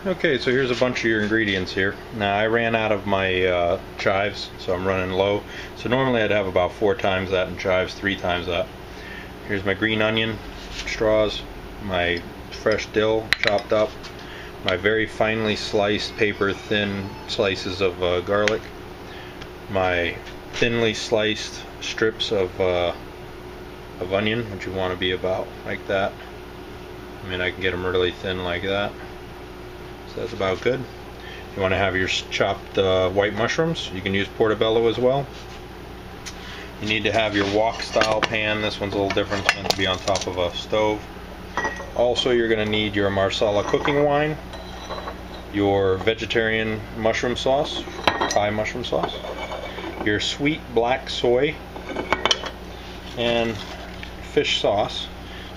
Okay, so here's a bunch of your ingredients here. Now I ran out of my chives, so I'm running low. So normally I'd have about 4 times that, and chives 3 times that. Here's my green onion straws, my fresh dill chopped up, my very finely sliced paper thin slices of garlic, my thinly sliced strips of onion, which you want to be about like that. I mean, I can get them really thin like that. So that's about good. You want to have your chopped white mushrooms. You can use portobello as well. You need to have your wok style pan. This one's a little different. It's meant to be on top of a stove. Also, you're going to need your Marsala cooking wine, your vegetarian mushroom sauce, Thai mushroom sauce, your sweet black soy, and fish sauce,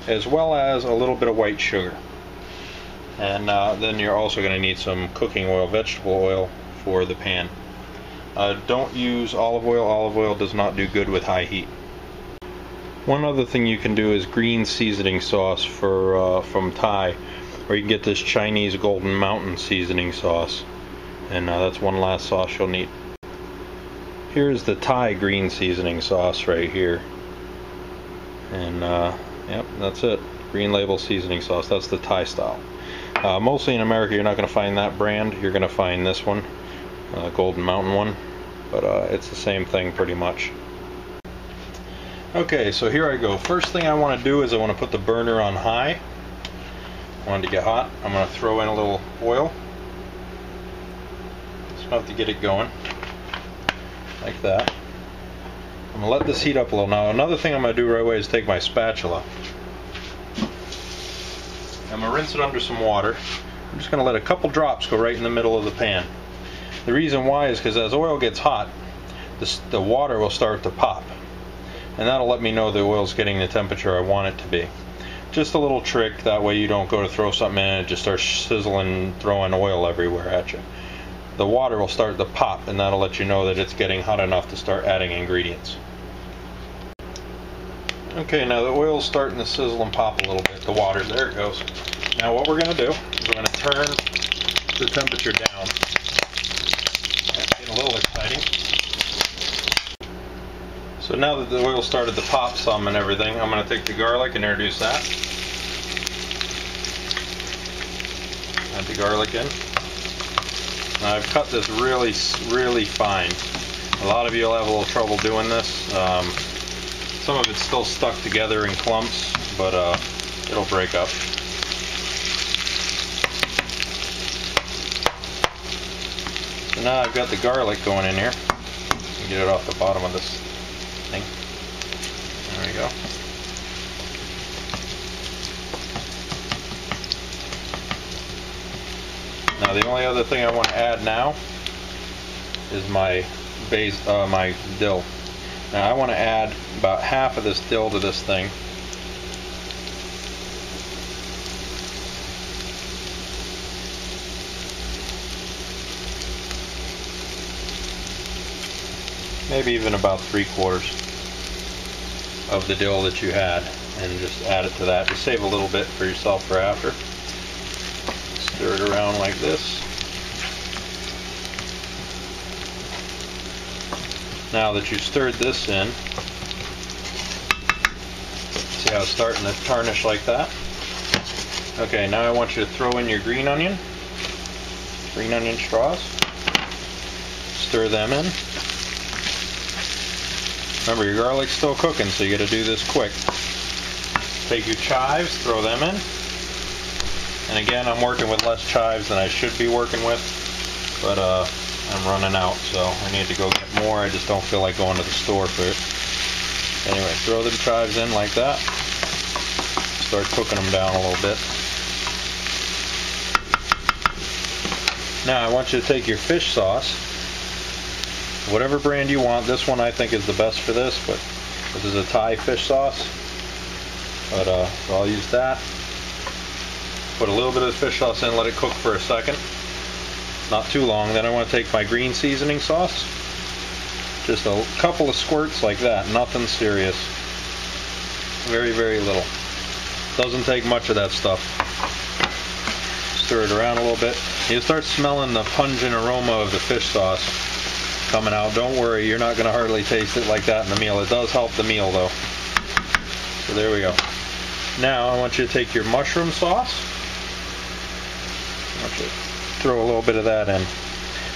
as well as a little bit of white sugar. And then you're also going to need some cooking oil, vegetable oil, for the pan. Don't use olive oil. Olive oil does not do good with high heat. One other thing you can do is green seasoning sauce from Thai, or you can get this Chinese Golden Mountain seasoning sauce, and that's one last sauce you'll need. Here's the Thai green seasoning sauce right here, and yep, that's it. Green label seasoning sauce. That's the Thai style. Mostly in America you're not going to find that brand. You're going to find this one, Golden Mountain one, but it's the same thing pretty much. Okay, so here I go. First thing I want to do is I want to put the burner on high. I want it to get hot. I'm going to throw in a little oil. Just enough to get it going, like that. I'm going to let this heat up a little. Now another thing I'm going to do right away is take my spatula. I'm going to rinse it under some water. I'm just going to let a couple drops go right in the middle of the pan. The reason why is because as oil gets hot, the water will start to pop. And that'll let me know the oil's getting the temperature I want it to be. Just a little trick, that way you don't go to throw something in and it just starts sizzling, throwing oil everywhere at you. The water will start to pop, and that'll let you know that it's getting hot enough to start adding ingredients. Okay, now the oil's starting to sizzle and pop a little bit. The water, there it goes. Now what we're going to do is we're going to turn the temperature down. It's getting a little exciting. So now that the oil started to pop some and everything, I'm going to take the garlic and introduce that. Add the garlic in. Now I've cut this really, really fine. A lot of you will have a little trouble doing this. Some of it's still stuck together in clumps, but it'll break up. So now I've got the garlic going in here. Get it off the bottom of this thing. There we go. Now the only other thing I want to add now is my dill. Now I want to add about half of this dill to this thing. Maybe even about 3/4 of the dill that you had, and just add it to that. Just save a little bit for yourself for after. Stir it around like this. Now that you've stirred this in, see how it's starting to tarnish like that? Okay, now I want you to throw in your green onion straws. Stir them in. Remember, your garlic's still cooking, so you got to do this quick. Take your chives, throw them in. And again, I'm working with less chives than I should be working with, but I'm running out, so I need to go get more. I just don't feel like going to the store for it. Anyway, throw the chives in like that. Start cooking them down a little bit. Now I want you to take your fish sauce, whatever brand you want. This one I think is the best for this, but this is a Thai fish sauce. But so I'll use that. Put a little bit of the fish sauce in, let it cook for a second. Not too long. Then I want to take my green seasoning sauce. Just a couple of squirts like that. Nothing serious. Very, very little. Doesn't take much of that stuff. Stir it around a little bit. You start smelling the pungent aroma of the fish sauce coming out. Don't worry, you're not going to hardly taste it like that in the meal. It does help the meal though. So there we go. Now I want you to take your mushroom sauce. I want you to throw a little bit of that in.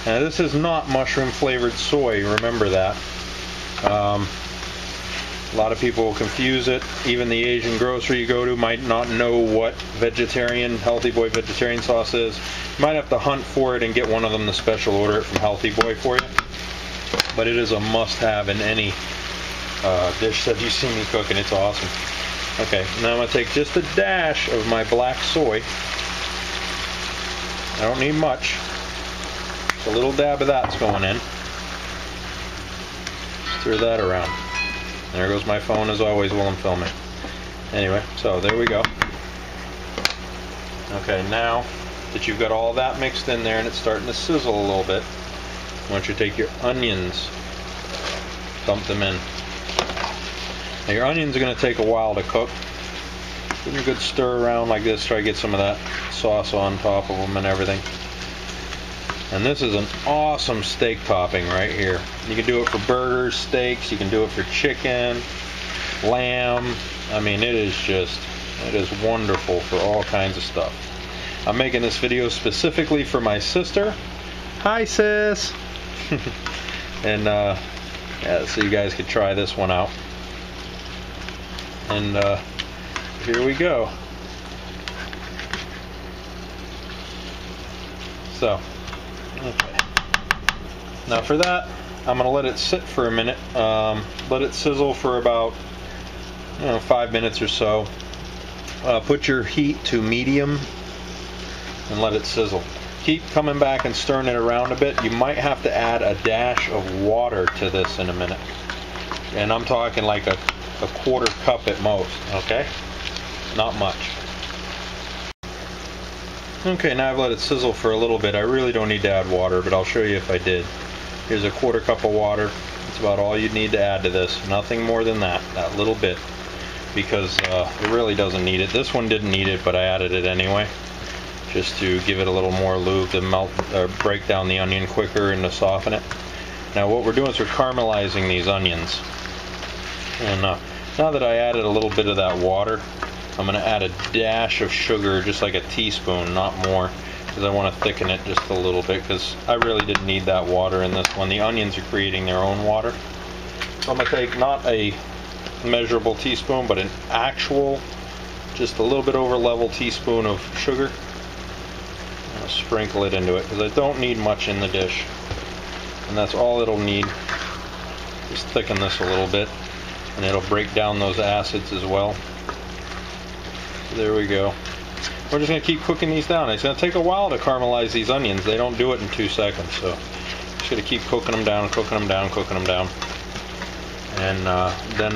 Now this is not mushroom flavored soy, remember that. A lot of people will confuse it. Even the Asian grocery you go to might not know what vegetarian, Healthy Boy vegetarian sauce is. You might have to hunt for it and get one of them to special order it from Healthy Boy for you. But it is a must-have in any dish that you see me cooking. It's awesome. Okay, now I'm going to take just a dash of my black soy. I don't need much. Just a little dab of that's going in. Stir that around. There goes my phone as always while I'm filming. Anyway, so there we go. Okay, now that you've got all that mixed in there and it's starting to sizzle a little bit, I want you to take your onions, dump them in. Now your onions are going to take a while to cook. Give them a good stir around like this, try to get some of that sauce on top of them and everything. And this is an awesome steak topping right here. You can do it for burgers, steaks, you can do it for chicken, lamb. I mean, it is wonderful for all kinds of stuff. I'm making this video specifically for my sister. Hi, sis. And yeah, so you guys could try this one out. And here we go. So, okay. Now for that, I'm going to let it sit for a minute. Let it sizzle for about 5 minutes or so. Put your heat to medium and let it sizzle. Keep coming back and stirring it around a bit. You might have to add a dash of water to this in a minute. And I'm talking like a quarter cup at most, okay? Not much. Okay, now I've let it sizzle for a little bit. I really don't need to add water, but I'll show you if I did. Here's a quarter cup of water. That's about all you'd need to add to this. Nothing more than that little bit, because it really doesn't need it. This one didn't need it, but I added it anyway, just to give it a little more lube to melt or break down the onion quicker and to soften it. Now what we're doing is we're caramelizing these onions. And now that I added a little bit of that water, I'm going to add a dash of sugar, just like a teaspoon, not more, because I want to thicken it just a little bit, because I really didn't need that water in this one. The onions are creating their own water. So I'm going to take not a measurable teaspoon, but an actual, just a little bit over level teaspoon of sugar. I'll sprinkle it into it, because I don't need much in the dish. And that's all it'll need. Just thicken this a little bit, and it'll break down those acids as well. There we go. We're just going to keep cooking these down. It's going to take a while to caramelize these onions. They don't do it in 2 seconds. So just going to keep cooking them down, cooking them down, cooking them down. And then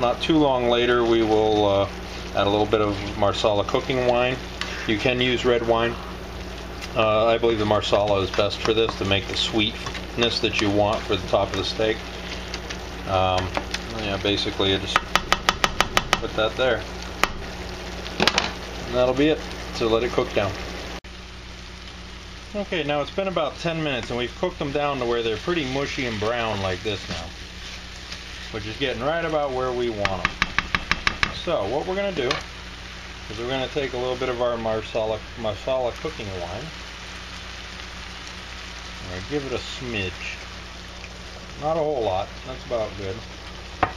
not too long later we will add a little bit of Marsala cooking wine. You can use red wine. I believe the Marsala is best for this, to make the sweetness that you want for the top of the steak. Yeah, basically you just put that there. And that'll be it. So let it cook down. Okay, now it's been about 10 minutes and we've cooked them down to where they're pretty mushy and brown like this now, which is getting right about where we want them. So what we're going to do is we're going to take a little bit of our Marsala cooking wine. I'm going to give it a smidge. Not a whole lot. That's about good. I'm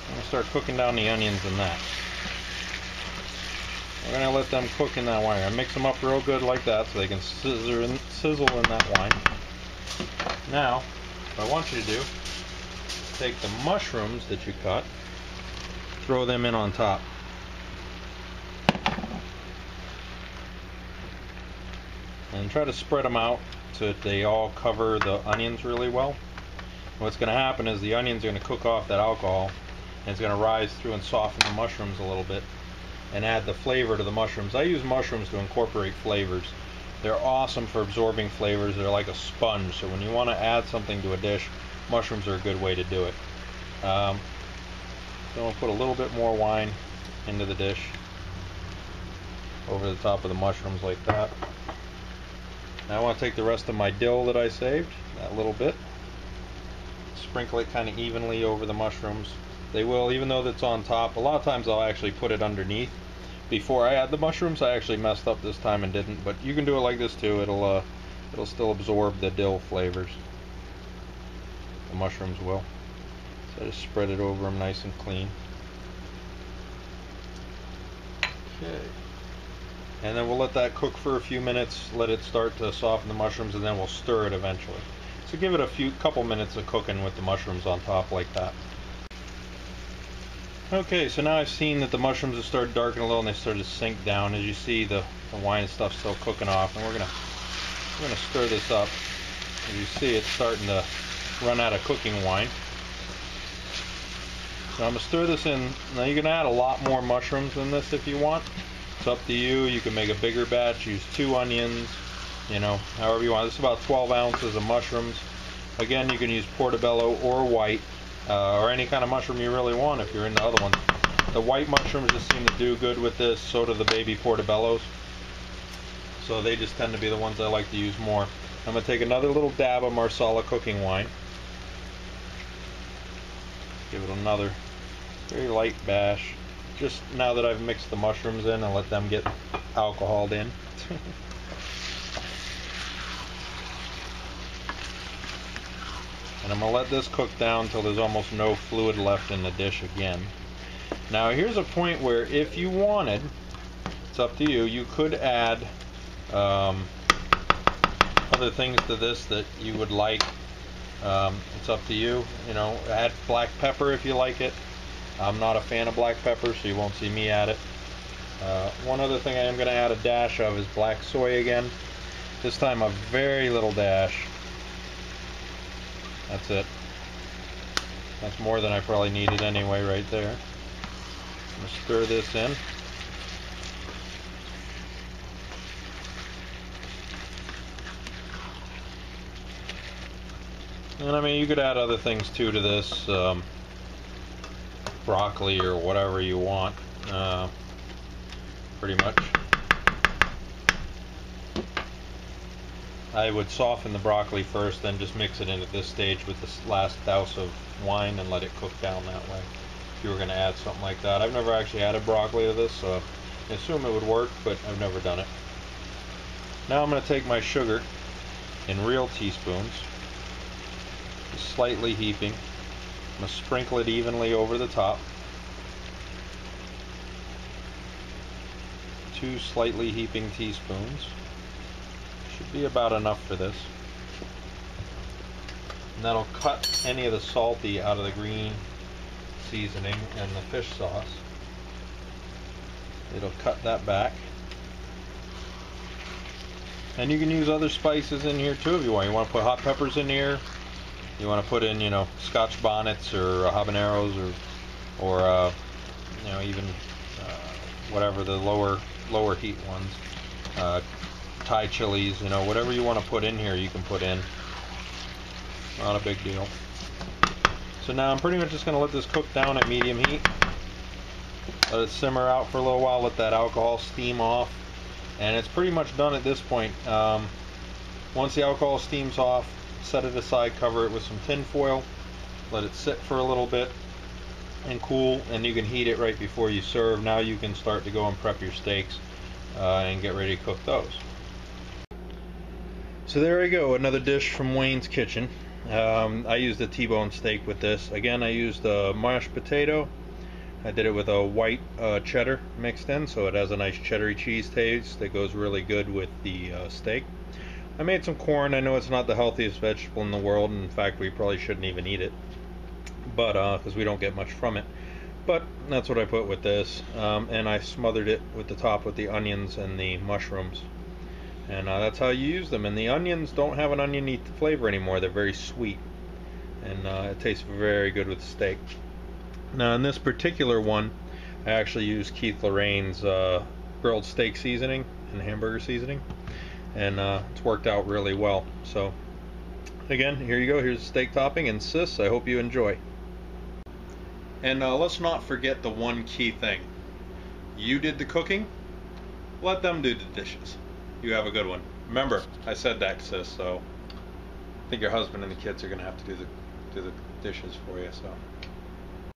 going to start cooking down the onions in that. We're going to let them cook in that wine. I mix them up real good like that so they can sizzle in that wine. Now, what I want you to do, take the mushrooms that you cut, throw them in on top. And try to spread them out so that they all cover the onions really well. What's going to happen is the onions are going to cook off that alcohol, and it's going to rise through and soften the mushrooms a little bit and add the flavor to the mushrooms. I use mushrooms to incorporate flavors. They're awesome for absorbing flavors. They're like a sponge, so when you want to add something to a dish, mushrooms are a good way to do it. So I'll put a little bit more wine into the dish over the top of the mushrooms like that. Now I want to take the rest of my dill that I saved, that little bit, sprinkle it kind of evenly over the mushrooms. They will, even though that's on top, a lot of times I'll actually put it underneath before I add the mushrooms. I actually messed up this time and didn't, but you can do it like this too. It'll still absorb the dill flavors. The mushrooms will. So I just spread it over them nice and clean. Okay. And then we'll let that cook for a few minutes, let it start to soften the mushrooms, and then we'll stir it eventually. So give it a couple minutes of cooking with the mushrooms on top like that. Okay, so now I've seen that the mushrooms have started darkening a little and they started to sink down. As you see, the wine and stuff's still cooking off, and we're gonna stir this up. As you see, it's starting to run out of cooking wine. So I'm gonna stir this in. Now you can add a lot more mushrooms than this if you want. It's up to you. You can make a bigger batch, use 2 onions, you know, however you want. This is about 12 ounces of mushrooms. Again, you can use portobello or white, or any kind of mushroom you really want if you're into other ones. The white mushrooms just seem to do good with this, so do the baby portobellos. So they just tend to be the ones I like to use more. I'm going to take another little dab of Marsala cooking wine. Give it another very light bash. Just now that I've mixed the mushrooms in and let them get alcoholed in. And I'm going to let this cook down until there's almost no fluid left in the dish again. Now here's a point where if you wanted, it's up to you, you could add other things to this that you would like. It's up to you. You know, add black pepper if you like it. I'm not a fan of black pepper, so you won't see me add it. One other thing I am going to add a dash of is black soy again. This time a very little dash. That's it. That's more than I probably needed anyway right there. I'm going to stir this in. And I mean, you could add other things too to this. Broccoli or whatever you want, pretty much. I would soften the broccoli first, then just mix it in at this stage with this last douse of wine and let it cook down that way. If you were going to add something like that. I've never actually added broccoli to this, so I assume it would work, but I've never done it. Now I'm going to take my sugar in real teaspoons, just slightly heaping. I'm going to sprinkle it evenly over the top. 2 slightly heaping teaspoons. Should be about enough for this. And that'll cut any of the salty out of the green seasoning and the fish sauce. It'll cut that back. And you can use other spices in here too if you want. You want to put hot peppers in here. You want to put in, you know, Scotch bonnets or habaneros or you know, even whatever the lower heat ones, Thai chilies, you know, whatever you want to put in here, you can put in. Not a big deal. So now I'm pretty much just going to let this cook down at medium heat. Let it simmer out for a little while. Let that alcohol steam off, and it's pretty much done at this point. Once the alcohol steams off, set it aside, cover it with some tin foil, let it sit for a little bit and cool, and you can heat it right before you serve. Now you can start to go and prep your steaks and get ready to cook those. So there you go, another dish from Wayne's Kitchen. I used a T-bone steak with this. Again, I used a mashed potato. I did it with a white cheddar mixed in, so it has a nice cheddar cheese taste that goes really good with the steak. I made some corn. I know it's not the healthiest vegetable in the world. In fact, we probably shouldn't even eat it, but because we don't get much from it. But that's what I put with this, and I smothered it with the top with the onions and the mushrooms, and that's how you use them. And the onions don't have an oniony flavor anymore. They're very sweet, and it tastes very good with steak. Now in this particular one, I actually used Keith Lorraine's grilled steak seasoning and hamburger seasoning, and it's worked out really well. So again, here you go. Here's the steak topping, and sis, I hope you enjoy. And let's not forget the one key thing. You did the cooking, let them do the dishes. You have a good one. Remember, I said that, sis. So I think your husband and the kids are gonna have to do the dishes for you. So.